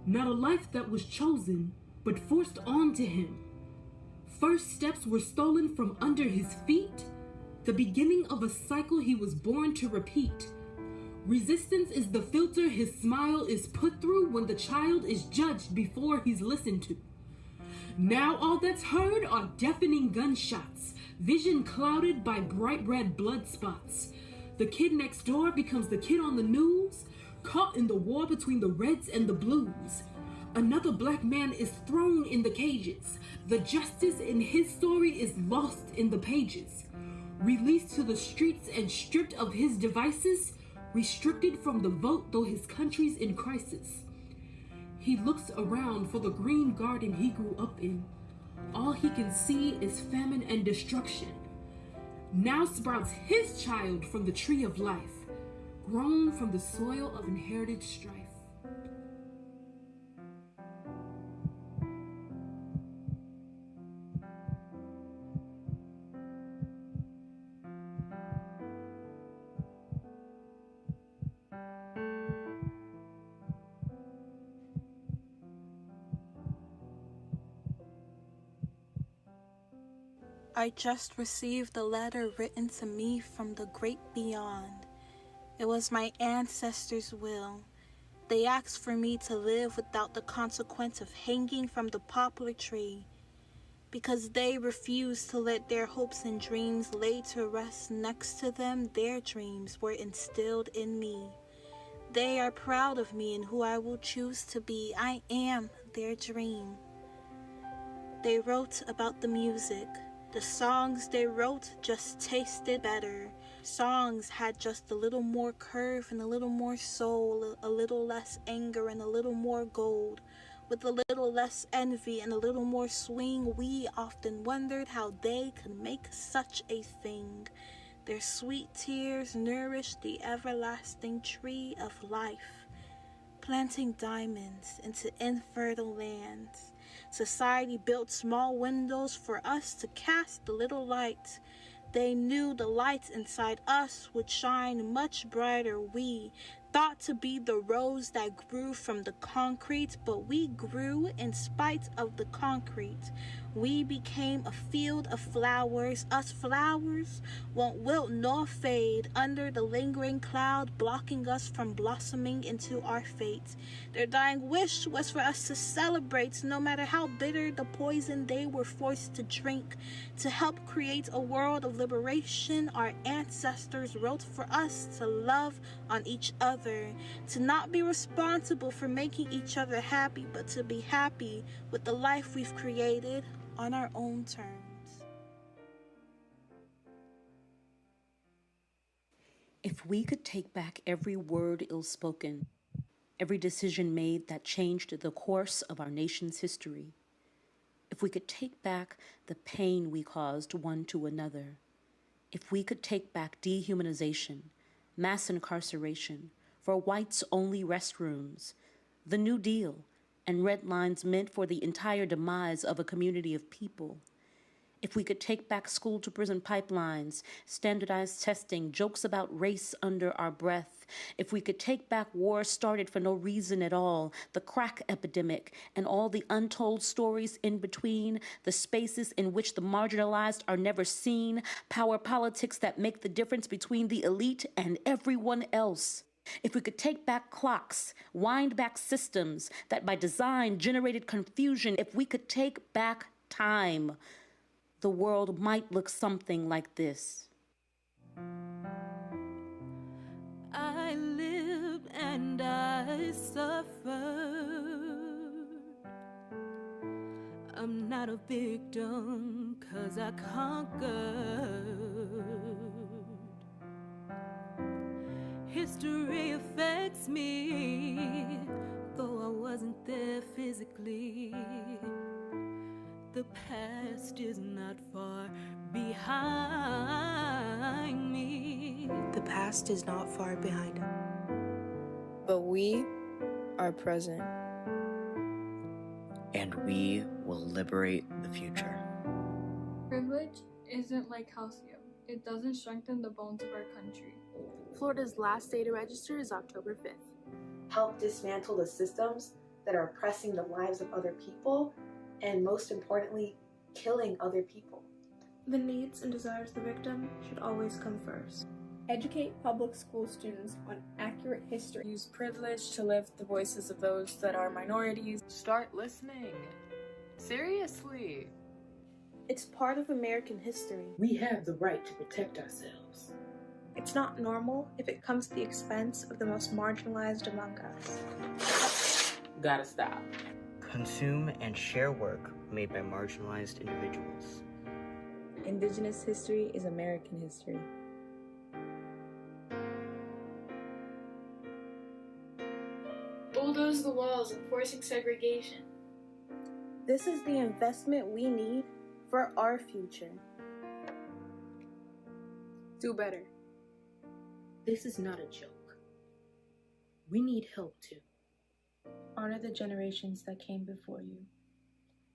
Not a life that was chosen, but forced onto him. First steps were stolen from under his feet, the beginning of a cycle he was born to repeat. Resistance is the filter his smile is put through when the child is judged before he's listened to. Now all that's heard are deafening gunshots, vision clouded by bright red blood spots. The kid next door becomes the kid on the news, caught in the war between the reds and the blues. Another black man is thrown in the cages. The justice in his story is lost in the pages. Released to the streets and stripped of his devices, restricted from the vote though his country's in crisis. He looks around for the green garden he grew up in. All he can see is famine and destruction. Now sprouts his child from the tree of life, grown from the soil of inherited strife. I just received a letter written to me from the great beyond. It was my ancestors' will. They asked for me to live without the consequence of hanging from the poplar tree, because they refused to let their hopes and dreams lay to rest next to them. Their dreams were instilled in me. They are proud of me and who I will choose to be. I am their dream. They wrote about the music. The songs they wrote just tasted better. Songs had just a little more curve and a little more soul, a little less anger and a little more gold. With a little less envy and a little more swing, we often wondered how they could make such a thing. Their sweet tears nourished the everlasting tree of life, planting diamonds into infertile lands. Society built small windows for us to cast the little light. They knew the light inside us would shine much brighter. We thought to be the rose that grew from the concrete, but we grew in spite of the concrete. We became a field of flowers. Us flowers won't wilt nor fade under the lingering cloud, blocking us from blossoming into our fate. Their dying wish was for us to celebrate, no matter how bitter the poison they were forced to drink. To help create a world of liberation, our ancestors wrote for us to love on each other, to not be responsible for making each other happy, but to be happy with the life we've created on our own terms. If we could take back every word ill-spoken, every decision made that changed the course of our nation's history, if we could take back the pain we caused one to another, if we could take back dehumanization, mass incarceration, for whites-only restrooms, the New Deal, and red lines meant for the entire demise of a community of people, if we could take back school-to-prison pipelines, standardized testing, jokes about race under our breath, if we could take back wars started for no reason at all, the crack epidemic, and all the untold stories in between, the spaces in which the marginalized are never seen, power politics that make the difference between the elite and everyone else. If we could take back clocks, wind back systems that by design generated confusion, if we could take back time, the world might look something like this. I lived and I suffered. I'm not a victim 'cause I conquered. History affects me, though I wasn't there physically. The past is not far behind me. The past is not far behind us, but we are present. And we will liberate the future. Privilege isn't like calcium. It doesn't strengthen the bones of our country. Florida's last day to register is October 5th. Help dismantle the systems that are oppressing the lives of other people, and most importantly, killing other people. The needs and desires of the victim should always come first. Educate public school students on accurate history. Use privilege to lift the voices of those that are minorities. Start listening. Seriously. It's part of American history. We have the right to protect ourselves. It's not normal if it comes to the expense of the most marginalized among us. Gotta stop. Consume and share work made by marginalized individuals. Indigenous history is American history. Bulldoze the walls enforcing segregation. This is the investment we need for our future. Do better. This is not a joke. We need help too. Honor the generations that came before you.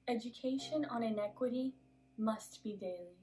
Education on inequity must be daily.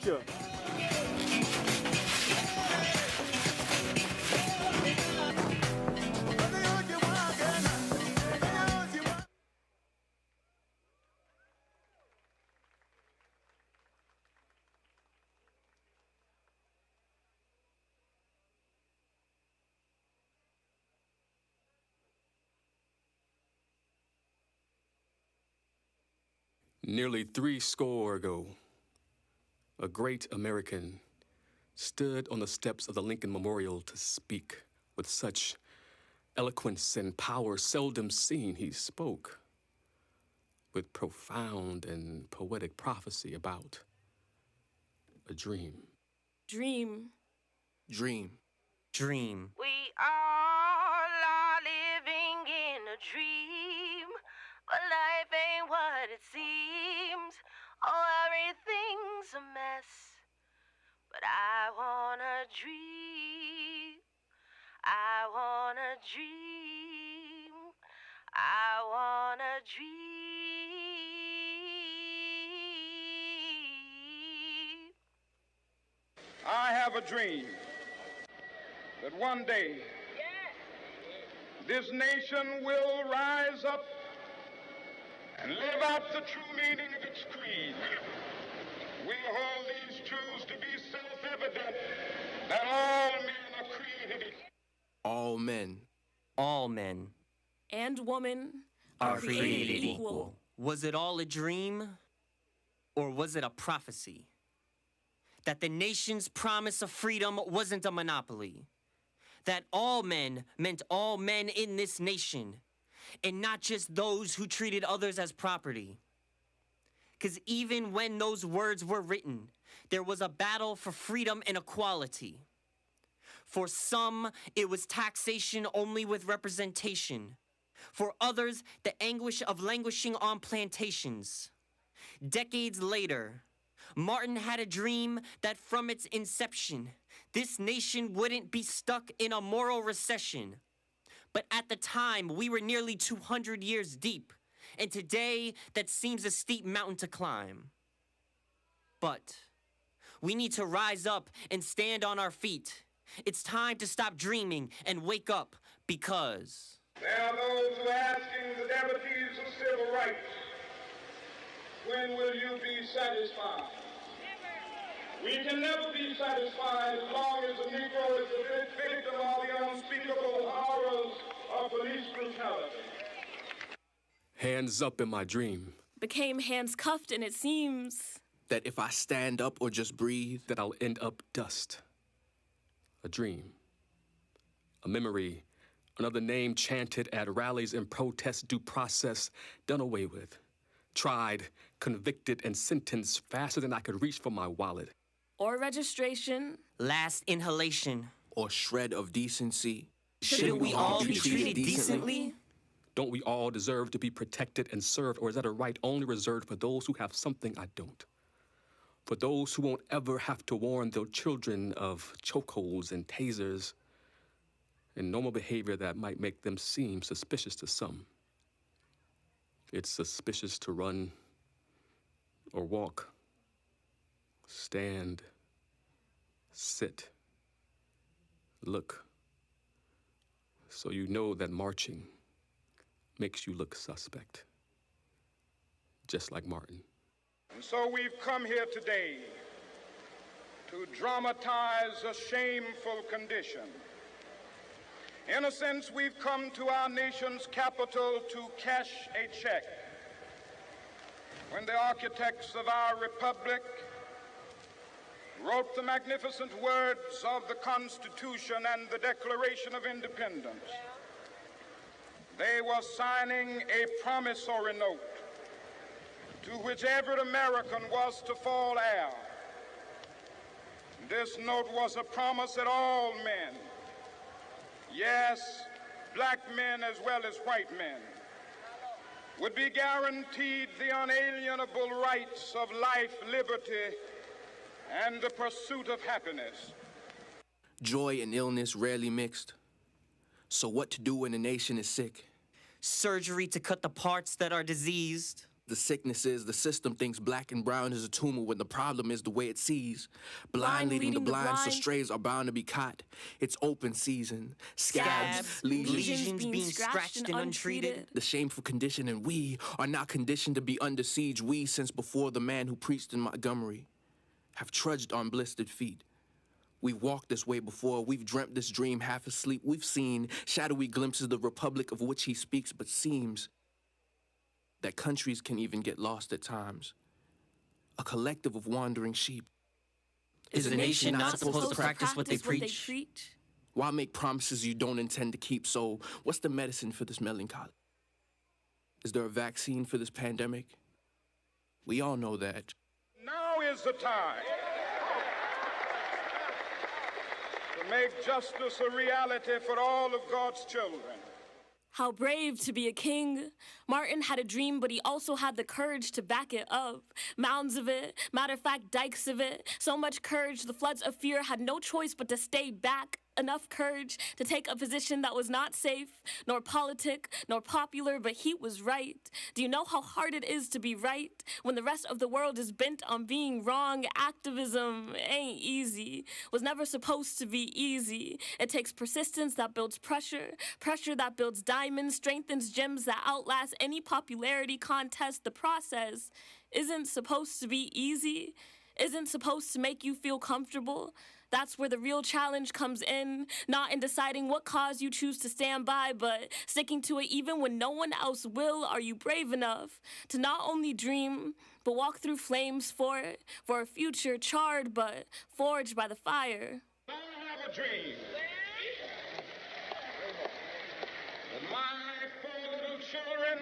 future. Nearly 60 ago, a great American stood on the steps of the Lincoln Memorial to speak with such eloquence and power seldom seen. He spoke with profound and poetic prophecy about a dream. Dream. Dream. Dream. We all are living in a dream, but life ain't what it seems. Oh, everything's a mess, but I wanna dream. I wanna dream. I wanna dream. I have a dream that one day this nation will rise up and live out the true meaning of its creed. We hold these truths to be self-evident, that all men are created equal. All men. All men. And woman Are created equal. Was it all a dream? Or was it a prophecy? That the nation's promise of freedom wasn't a monopoly. That all men meant all men in this nation, and not just those who treated others as property. Because even when those words were written, there was a battle for freedom and equality. For some, it was taxation only with representation. For others, the anguish of languishing on plantations. Decades later, Martin had a dream that from its inception, this nation wouldn't be stuck in a moral recession. But at the time, we were nearly 200 years deep, and today, that seems a steep mountain to climb. But we need to rise up and stand on our feet. It's time to stop dreaming and wake up, because There are those who are asking the devotees of civil rights, when will you be satisfied? We can never be satisfied as long as the Negro is the victim of the unspeakable horrors of police brutality. Hands up in my dream. became hands cuffed, and it seems that if I stand up or just breathe, that I'll end up dust. A dream. A memory. Another name chanted at rallies and protests, due process done away with. Tried, convicted, and sentenced faster than I could reach for my wallet. Or registration. Last inhalation. Or shred of decency. Shouldn't we all be treated decently? Don't we all deserve to be protected and served, or is that a right only reserved for those who have something I don't? For those who won't ever have to warn their children of chokeholds and tasers and normal behavior that might make them seem suspicious to some. It's suspicious to run or walk, stand, sit, look. So you know that marching makes you look suspect, just like Martin. And so we've come here today to dramatize a shameful condition. In a sense, we've come to our nation's capital to cash a check. When the architects of our republic wrote the magnificent words of the Constitution and the Declaration of Independence, they were signing a promissory note to which every American was to fall heir. This note was a promise that all men, yes, black men as well as white men, would be guaranteed the unalienable rights of life, liberty, and the pursuit of happiness. Joy and illness rarely mixed. So what to do when the nation is sick? Surgery to cut the parts that are diseased. The sickness is the system thinks black and brown is a tumor when the problem is the way it sees. Blind leading the blind, so strays are bound to be caught. It's open season. Scabs, lesions being scratched and untreated. The shameful condition, and we are not conditioned to be under siege. We, since before the man who preached in Montgomery, have trudged on blistered feet. We've walked this way before. We've dreamt this dream half asleep. We've seen shadowy glimpses of the republic of which he speaks, but seems that countries can even get lost at times. A collective of wandering sheep. Is a nation not supposed to practice what they preach? Why make promises you don't intend to keep? So what's the medicine for this melancholy? Is there a vaccine for this pandemic? We all know that. Now is the time to make justice a reality for all of God's children. How brave to be a king. Martin had a dream, but he also had the courage to back it up. Mounds of it, matter of fact, dikes of it. So much courage, the floods of fear had no choice but to stay back. Enough courage to take a position that was not safe, nor politic, nor popular, but he was right. Do you know how hard it is to be right when the rest of the world is bent on being wrong? Activism ain't easy, was never supposed to be easy. It takes persistence that builds pressure, pressure that builds diamonds, strengthens gems that outlast any popularity contest. The process isn't supposed to be easy, isn't supposed to make you feel comfortable. That's where the real challenge comes in, not in deciding what cause you choose to stand by, but sticking to it even when no one else will. Are you brave enough to not only dream, but walk through flames for it, for a future charred but forged by the fire? I have a dream that my 4 little children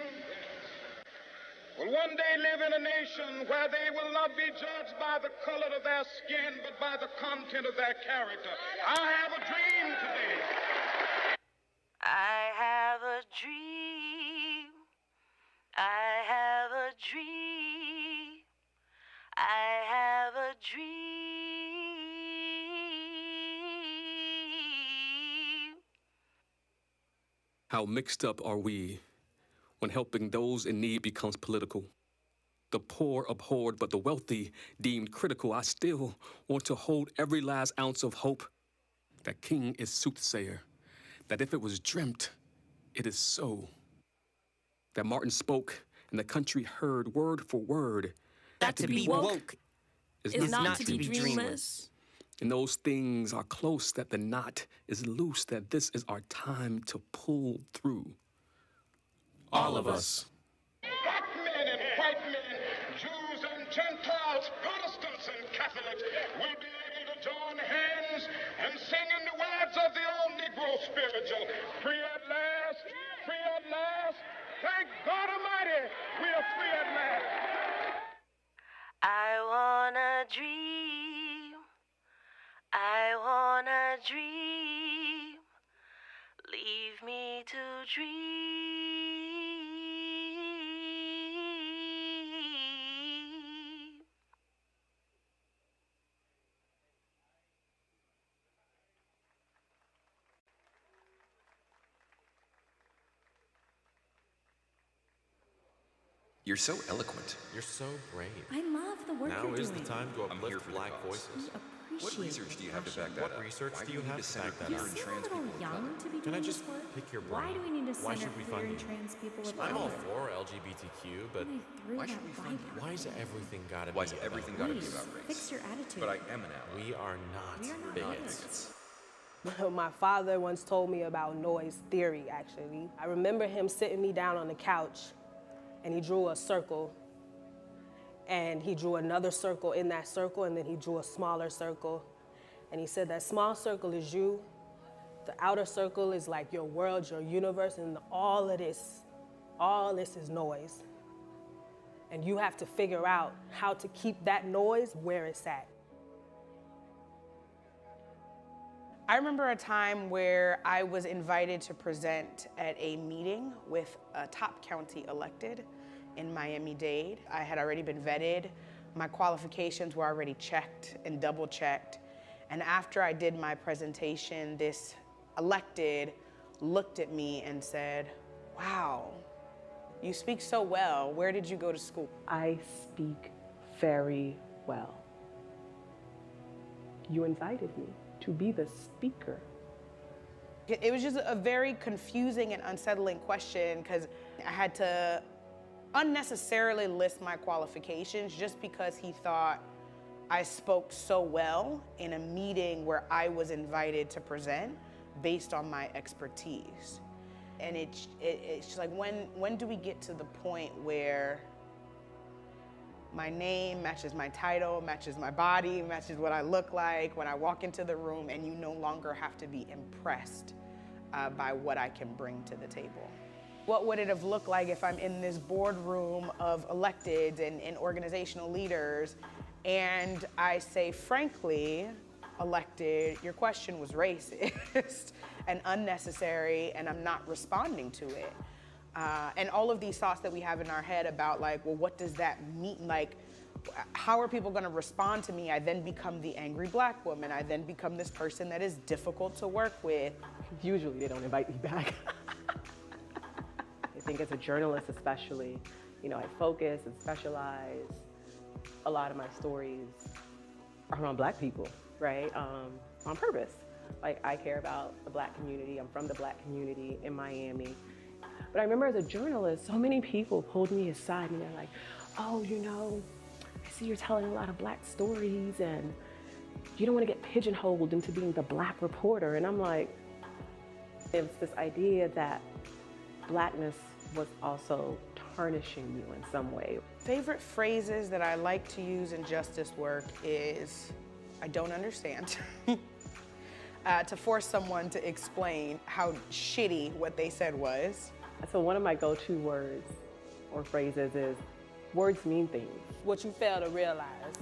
will one day live in a nation where they will not be judged by the color of their skin, but by the content of their character. I have a dream today. I have a dream. I have a dream. I have a dream. How mixed up are we when helping those in need becomes political? The poor abhorred, but the wealthy deemed critical. I still want to hold every last ounce of hope that King is soothsayer, that if it was dreamt, it is so. That Martin spoke and the country heard word for word. That to be woke is not to be dreamless. And those things are close, that the knot is loose, that this is our time to pull through. All of us. Black men and white men, Jews and Gentiles, Protestants and Catholics will be able to join hands and sing in the words of the old Negro spiritual. Free at last, free at last. Thank God Almighty, we are free at last. I wanna dream. I wanna dream. Leave me to dream. You're so eloquent. You're so brave. I love the work now you're doing. Now is the time to uplift black voices. What research do you have to back that up? What research do you have to back that up? You seem a little young to be Can I doing just this work. pick your brain? Why do we need to Why center should we queer fund and you? trans people of I'm all color? for LGBTQ, but Why should we fund you? why is everything gotta Why be is about everything race? gotta be about race? Fix your attitude. But I am an ally. We are not bigots. My father once told me about noise theory, actually. I remember him sitting me down on the couch and he drew a circle and he drew another circle in that circle, and then he drew a smaller circle. And he said that small circle is you, the outer circle is like your world, your universe, and all this is noise. And you have to figure out how to keep that noise where it's at. I remember a time where I was invited to present at a meeting with a top county elected in Miami-Dade. I had already been vetted. My qualifications were already checked and double checked. And after I did my presentation, this elected looked at me and said, wow, You speak so well. Where did you go to school? I speak very well. You invited me to be the speaker. It was just a very confusing and unsettling question because I had to unnecessarily list my qualifications just because he thought I spoke so well in a meeting where I was invited to present based on my expertise. And it's just like, when do we get to the point where my name matches my title, matches my body, matches what I look like when I walk into the room, and you no longer have to be impressed by what I can bring to the table? What would it have looked like if I'm in this boardroom of electeds and organizational leaders, and I say, frankly, elected, your question was racist and unnecessary, and I'm not responding to it. And all of these thoughts that we have in our head about, like, well, what does that mean? Like, how are people gonna respond to me? I then become the angry Black woman. I then become this person that is difficult to work with. Usually they don't invite me back. I think as a journalist especially, you know, I focus and specialize. A lot of my stories are around Black people, right? On purpose. Like, I care about the Black community. I'm from the Black community in Miami. But I remember as a journalist, so many people pulled me aside and they're like, oh, you know, I see you're telling a lot of Black stories and you don't want to get pigeonholed into being the Black reporter. And I'm like, it's this idea that Blackness was also tarnishing you in some way. Favorite phrases that I like to use in justice work is, I don't understand. To force someone to explain how shitty what they said was. So one of my go-to words or phrases is, words mean things. What you fail to realize.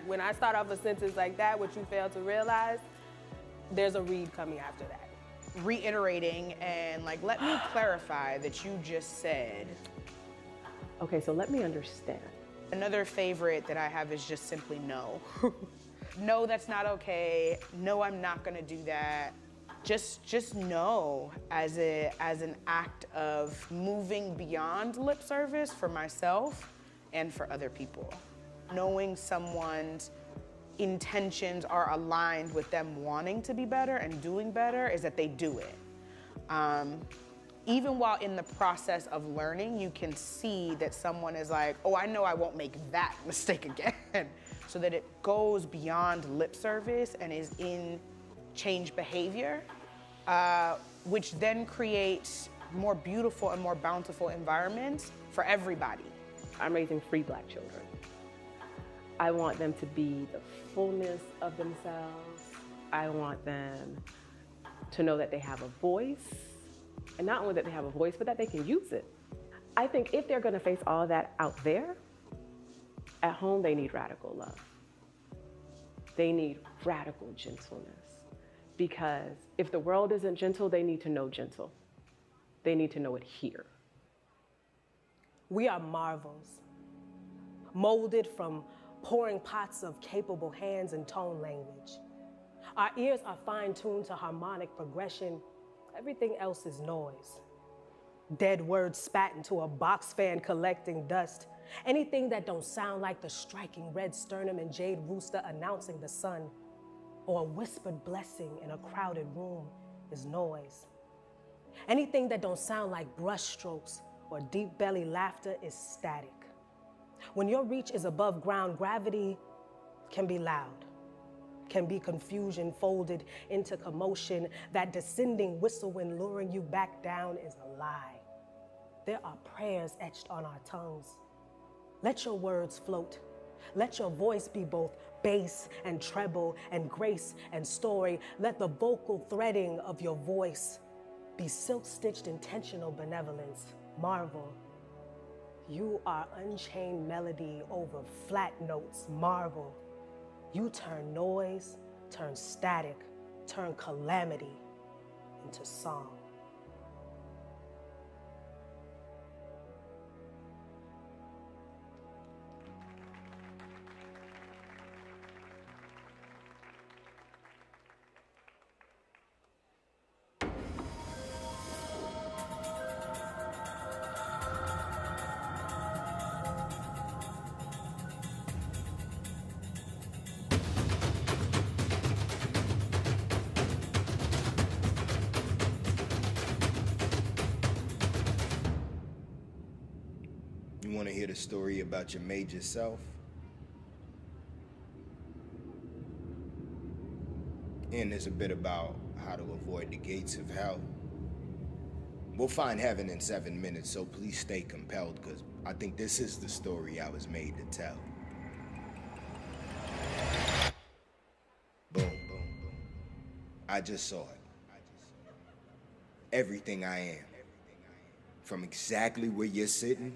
When I start off a sentence like that, what you fail to realize, there's a read coming after that. Reiterating and like, let me clarify that you just said. Okay, so let me understand. Another favorite that I have is just simply no. No, that's not okay. No, I'm not gonna do that. Just no as an act of moving beyond lip service for myself and for other people. Knowing someone's intentions are aligned with them wanting to be better and doing better is that they do it. Even while in the process of learning, you can see that someone is like, oh, I know I won't make that mistake again. So that it goes beyond lip service and is in change behavior, which then creates more beautiful and more bountiful environments for everybody. I'm raising free Black children. I want them to be the fullness of themselves. I want them to know that they have a voice, and not only that they have a voice, but that they can use it. I think if they're gonna face all that out there, at home they need radical love. They need radical gentleness. Because if the world isn't gentle, they need to know gentle. They need to know it here. We are marvels, molded from pouring pots of capable hands and tone language. Our ears are fine-tuned to harmonic progression. Everything else is noise. Dead words spat into a box fan collecting dust. Anything that don't sound like the striking red sternum and jade rooster announcing the sun, or a whispered blessing in a crowded room is noise. Anything that don't sound like brush strokes or deep belly laughter is static. When your reach is above ground, gravity can be loud, can be confusion folded into commotion. That descending whistle when luring you back down is a lie. There are prayers etched on our tongues. Let your words float. Let your voice be both bass and treble and grace and story. Let the vocal threading of your voice be silk-stitched intentional benevolence. Marvel. You are unchained melody over flat notes. Marvel. You turn noise, turn static, turn calamity into song. You want to hear the story about your major self? And there's a bit about how to avoid the gates of hell. We'll find heaven in 7 minutes, so please stay compelled, because I think this is the story I was made to tell. Boom, boom, boom. I just saw it. Everything I am. From exactly where you're sitting